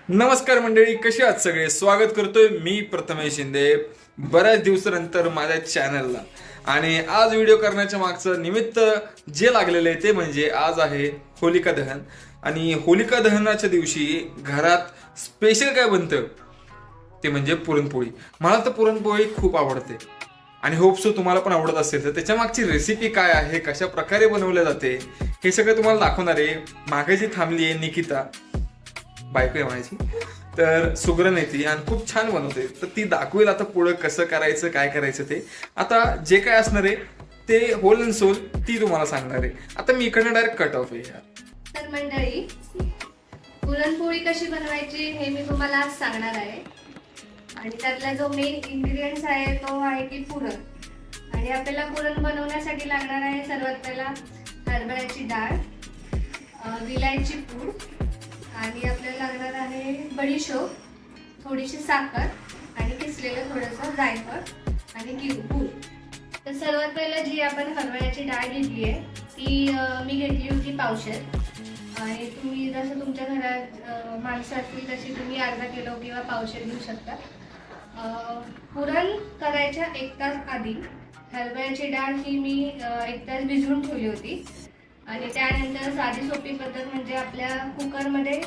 नमस्कार मंडळी, कशी आहात सगळे? स्वागत करतोय मी प्रथमेश शिंदे बऱ्याच दिवसानंतर माझ्या चॅनलला. आणि आज व्हिडिओ करण्याच्या मागचं निमित्त जे लागलेलं आहे ते म्हणजे आज आहे होलिका दहन. आणि होलिका दहनाच्या दिवशी घरात स्पेशल काय बनतं ते म्हणजे पुरणपोळी. मला तर पुरणपोळी खूप आवडते आणि होप सो तुम्हाला पण आवडत असेल. तर त्याच्या मागची रेसिपी काय आहे, कशा प्रकारे बनवल्या जाते, हे सगळं तुम्हाला दाखवणार आहे. मागे जी थांबली आहे निकिता, बायको आहे माझी, तर सुगरण आहे ती आणि खूप छान बनवते. तर ती दाखवेल आता पुढं कसं करायचं, काय करायचं ते. आता जे काय असणार आहे ते होल अँड सोल ती तुम्हाला सांगणार आहे. आता मी इकडनं डायरेक्ट कट ऑफ आहे यार. तर मंडळी, पुरणपोळी कशी बनवायची हे मी तुम्हाला आज सांगणार आहे. आणि त्यातला जो मेन इन्ग्रेडियंट्स आहे तो आहे की पुरण. आणि आपल्याला पुरण बनवण्यासाठी लागणार आहे सर्वात पहिला हरभऱ्याची डाळ, विलायची पूड, आणि आपल्याला लागणार आहे बडीशोप, थोडीशी साखर आणि किसलेलं थोडंसं जायफळ आणि गूळ. तर सर्वात पहिलं जी आपण हरभऱ्याची डाळ घेतली आहे ती मी घेतली होती पावशेर. आणि तुम्ही जसं तुमच्या घरात माणसं असतील तशी तुम्ही अर्धा किलो किंवा पावशेर घेऊ शकता. पुरण करायच्या 1 तास आधी हरभऱ्याची डाळ ही मी 1 तास भिजवून ठेवली होती. आणि त्यानंतर साधी सोपी पद्धत म्हणजे आपल्या कुकरमध्ये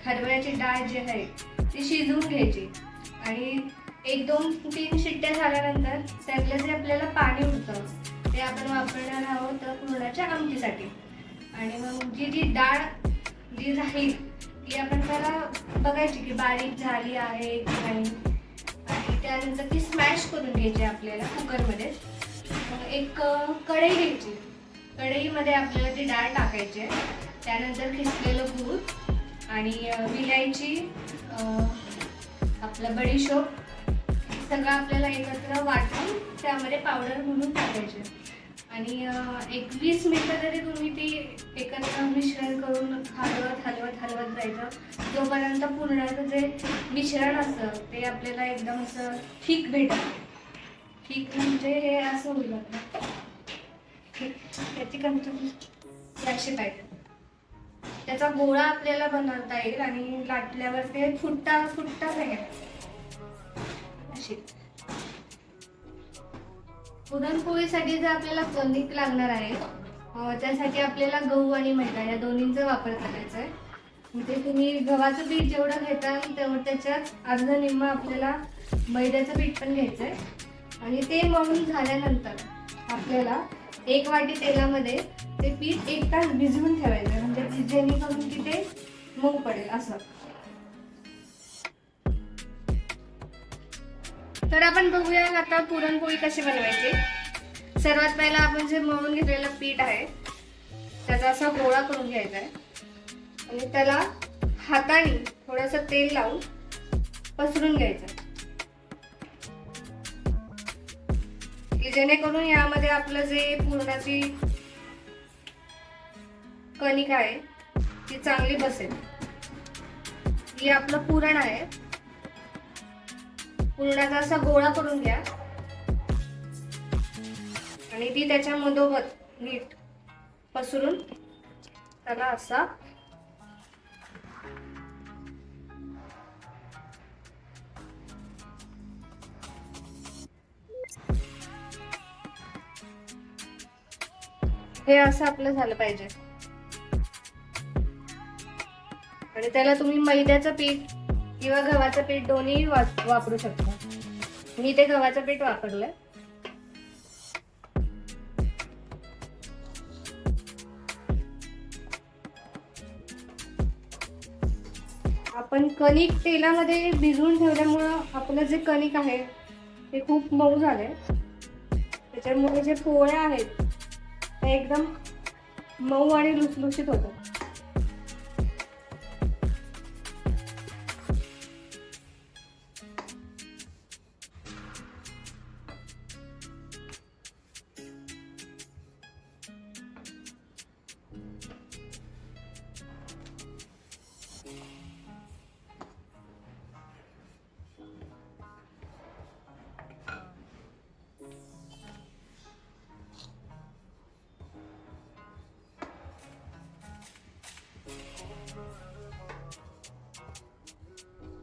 हरभऱ्याची डाळ जी आहे ती शिजवून घ्यायची. आणि 1-2-3 शिट्ट्या झाल्यानंतर त्यातलं जे आपल्याला पाणी उरतं ते आपण वापरणार आहोत पुरणाच्या आमटीसाठी. आणि मग जी डाळ जी राहील ती आपण त्याला बघायची की बारीक झाली आहे की नाही. आणि त्यानंतर ती स्मॅश करून घ्यायची आपल्याला कुकरमध्ये. एक कढई घ्यायची, कढईमध्ये आपल्याला ती डाळ टाकायची आहे. त्यानंतर खिसलेलं गूळ आणि विलायची, आपलं बडीशोप सगळं आपल्याला एकत्र वाटून त्यामध्ये पावडर म्हणून टाकायचे. आणि एक 20 मिनिटं तरी तुम्ही ती एकत्र मिश्रण करून हलवत जायचं जोपर्यंत पुरणाचं जे मिश्रण असतं ते आपल्याला एकदम असं ठीक भेटत. ठीक म्हणजे हे असं होईल आपलं त्याची कन्सिस्टन्सी अशी पाहिजे. त्याचा गोळा आपल्याला बनवता येईल आणि लाटल्यावर ते फुटता नाही अशी. पुरणपोळीसाठी जर आपल्याला कणिक लागणार आहे त्यासाठी आपल्याला गहू आणि मैदा या दोन्हींचा वापर करायचा आहे. म्हणजे तुम्ही गव्हाचं पीठ जेवढं घेताल तेवढं त्याच्यात अर्ध निम्म आपल्याला मैद्याचं पीठ पण घ्यायचं आहे. आणि ते मळून झाल्यानंतर आपल्याला 1 वाटी तेलामध्ये ते पीठ 1 तास भिजवून ठेवायचं म्हणजे जेणेकरून की ते मऊ पडेल असं. तर आपण बघूया आता पुरणपोळी कशी बनवायची. सर्वात पहिला आपण जे मळून घेतलेलं पीठ आहे त्याचा असा गोळा करून घ्यायचा आहे. आणि त्याला हाताने थोडंसं तेल लावून पसरून घ्यायचं की जेणेकरून यामध्ये आपलं जे पुरणाची कणिक आहे ती चांगली बसेल. ही आपलं पुरण आहे. पुरणाचा असा गोळा करून घ्या आणि ती त्याच्या मधोमध नीट पसरून त्याला असा हे असं आपलं झालं पाहिजे. आणि त्याला तुम्ही मैद्याचं पीठ किंवा गव्हाचं पीठ दोन्ही वापरू शकता. मी ते गव्हाचं पीठ वापरलंय. आपण कणिक तेलामध्ये भिजवून ठेवल्यामुळं आपलं जे कणिक आहे ते खूप मऊ झाले. त्याच्यामुळे जे पोळ्या आहेत त्या एकदम मऊ आणि लुसलुशीत होतात.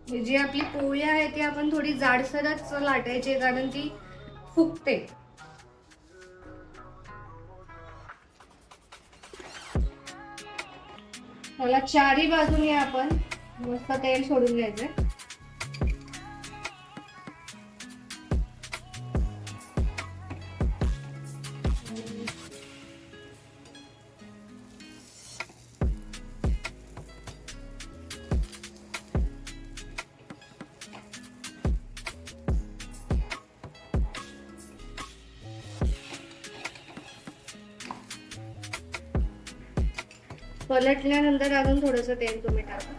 जी आपली पोळी आहे ती आपण थोडी जाडसरच लाटायची, कारण ती फुगते. मला चारही बाजूने आपण मस्त तेल सोडून घ्यायचंय. पलटल्यानंतर अजून थोडंसं तेल तुम्ही टाका.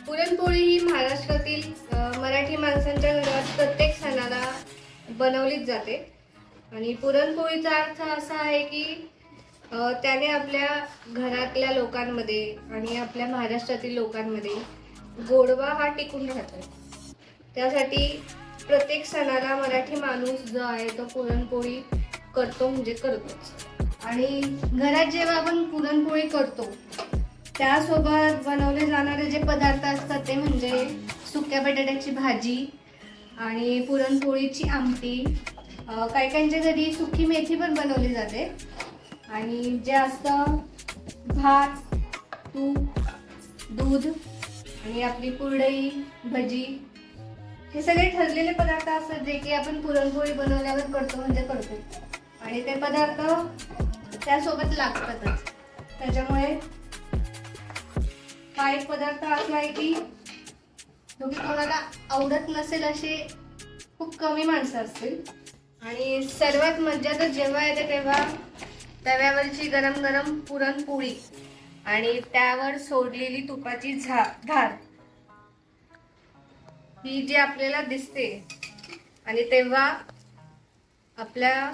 पुरणपोळी ही महाराष्ट्रातील मराठी माणसांच्या घरात प्रत्येक सणाला बनवलीच जाते. आणि पुरणपोळीचा अर्थ असा आहे की त्याने आपल्या घरातल्या लोकांमध्ये आणि आपल्या महाराष्ट्रातील लोकांमध्ये गोडवा हा टिकून राहतो. त्यासाठी प्रत्येक सणाला मराठी माणूस जो आहे तो पुरणपोळी करतो, म्हणजे करतोच. आणि घरात जेव्हा आपण पुरणपोळी करतो त्यासोबत बनवले जाणारे जे पदार्थ असतात ते म्हणजे सुक्या बटाट्याची भाजी आणि पुरणपोळीची आमटी. काही काहींच्या घरी सुकी मेथी पण बनवली जाते. आणि जे असतं भात, तूप, दूध आणि आपली कुरडई, भजी, हे सगळे ठरलेले पदार्थ असतात जे की आपण पुरणपोळी बनवल्यावर करतो, म्हणजे करतो. आणि ते पदार्थ त्यासोबत लागतातच. त्याच्यामुळे हा एक पदार्थ असा आहे की जो की कोणाला आवडत नसेल असे खूप कमी माणसं असतील. आणि सर्वात मजा तर जेव्हा येते तेव्हा तव्यावरची गरम गरम पुरणपोळी आणि त्यावर सोडलेली तुपाची धार ही जी आपल्याला दिसते आणि तेव्हा आपल्या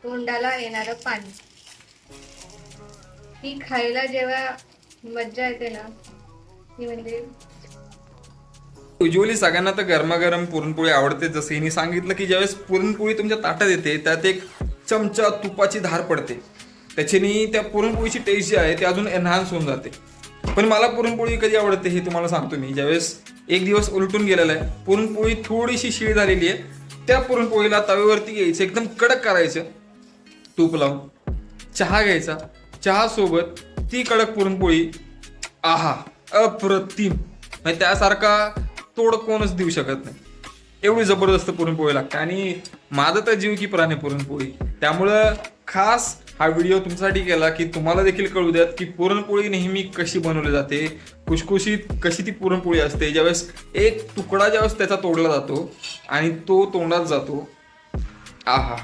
तोंडाला येणारं पाणी, ही खायला जेव्हा मज्जा येते ना, ती म्हणजे युजली सगळ्यांना तर गरमागरम पुरणपोळी आवडते. जसं हिने सांगितलं की ज्यावेळेस पुरणपोळी तुमच्या ताटात येते त्यात एक चमचा तुपाची धार पडते, त्याच्याने त्या पुरणपोळीची टेस्ट जी आहे ती अजून एनहान्स होऊन जाते. पण मला पुरणपोळी कधी आवडते हे तुम्हाला सांगतो मी. ज्यावेळेस एक दिवस उलटून गेलेला आहे, पुरणपोळी थोडीशी शीळ झालेली आहे, त्या पुरणपोळीला तव्यावरती घ्यायचं, एकदम कडक करायचं, तूप लावून चहा घ्यायचा, चहा सोबत ती कडक पुरणपोळी, आहा अप्रतिम. म्हणजे त्यासारखा तोड कोणच देऊ शकत नाही, एवढी जबरदस्त पुरणपोळी लागते. आणि माझं तर जीव की प्राण आहे पुरणपोळी. त्यामुळं खास हा व्हिडिओ तुमच्यासाठी केला की तुम्हाला देखील कळू द्यात की पुरणपोळी नेहमी कशी बनवली जाते, खुशखुशीत कशी ती पुरणपोळी असते. ज्यावेळेस एक तुकडा ज्यावेळेस त्याचा तोडला जातो आणि तो तोंडात जातो, आहा.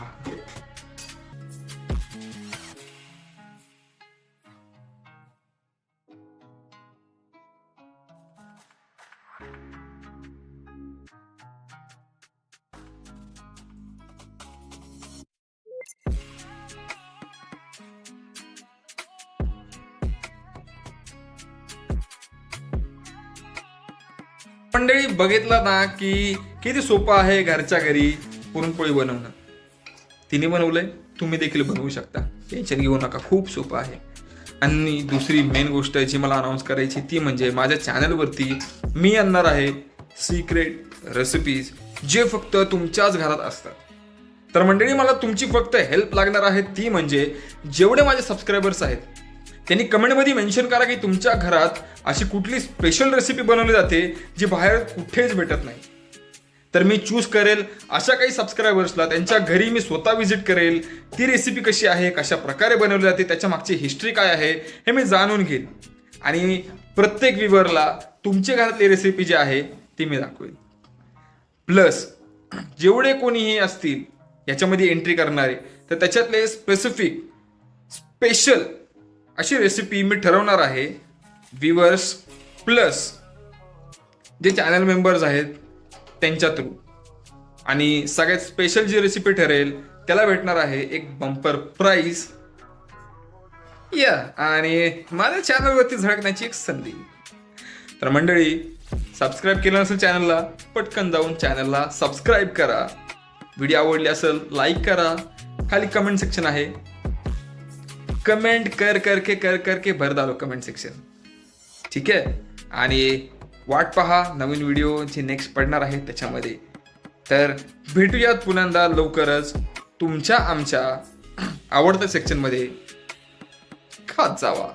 मंडळी, बघितलं ना की किती सोपं आहे घरच्या घरी पुरणपोळी बनवणं. तिने बनवलंय, तुम्ही देखील बनवू शकता, टेन्शन घेऊ नका, खूप सोपं आहे. आणि दुसरी मेन गोष्ट जी मला अनाऊन्स करायची ती म्हणजे माझ्या चॅनलवरती मी आणणार आहे सिक्रेट रेसिपीज जे फक्त तुमच्याच घरात असतात. तर मंडळी, मला तुमची फक्त हेल्प लागणार आहे, ती म्हणजे जेवढे माझे सबस्क्रायबर्स आहेत त्यांनी कमेंटमध्ये मेन्शन करा की तुमच्या घरात अशी कुठली स्पेशल रेसिपी बनवली जाते जी बाहेर कुठेच भेटत नाही. तर मी चूज करेल अशा काही सबस्क्रायबर्सला, त्यांच्या घरी मी स्वतः व्हिजिट करेल, ती रेसिपी कशी आहे, कशा प्रकारे बनवली जाते, त्याच्या मागची हिस्ट्री काय आहे हे मी जाणून घेईन. आणि प्रत्येक व्ह्यूअरला तुमच्या घरातली रेसिपी जी आहे ती मी दाखवेन. प्लस जेवढे कोणीही असतील याच्यामध्ये एंट्री करणारे, तर त्याच्यातले स्पेशल अशी रेसिपी मी ठरवणार आहे व्ह्यूअर्स प्लस जे चॅनल मेंबर्स आहेत त्यांच्या थ्रू. आणि सगळ्यात स्पेशल जी रेसिपी ठरेल त्याला भेटणार आहे एक बंपर प्राइज या आणि माझ्या चॅनलवरती झळकण्याची एक संधी. तर मंडळी, सबस्क्राईब केलं नसेल चॅनलला, पटकन जाऊन चॅनलला सबस्क्राईब करा व्हिडिओ आवडली असेल लाईक करा, खाली कमेंट सेक्शन आहे, कमेंट कर करके भर डालो कमेंट सेक्शन, ठीक आहे. आणि वाट पहा नवीन व्हिडिओ जे नेक्स्ट पडणार आहे त्याच्यामध्ये. तर भेटूयात पुन्हा लवकरच तुमच्या आमच्या आवडत्या सेक्शनमध्ये. खात जावा.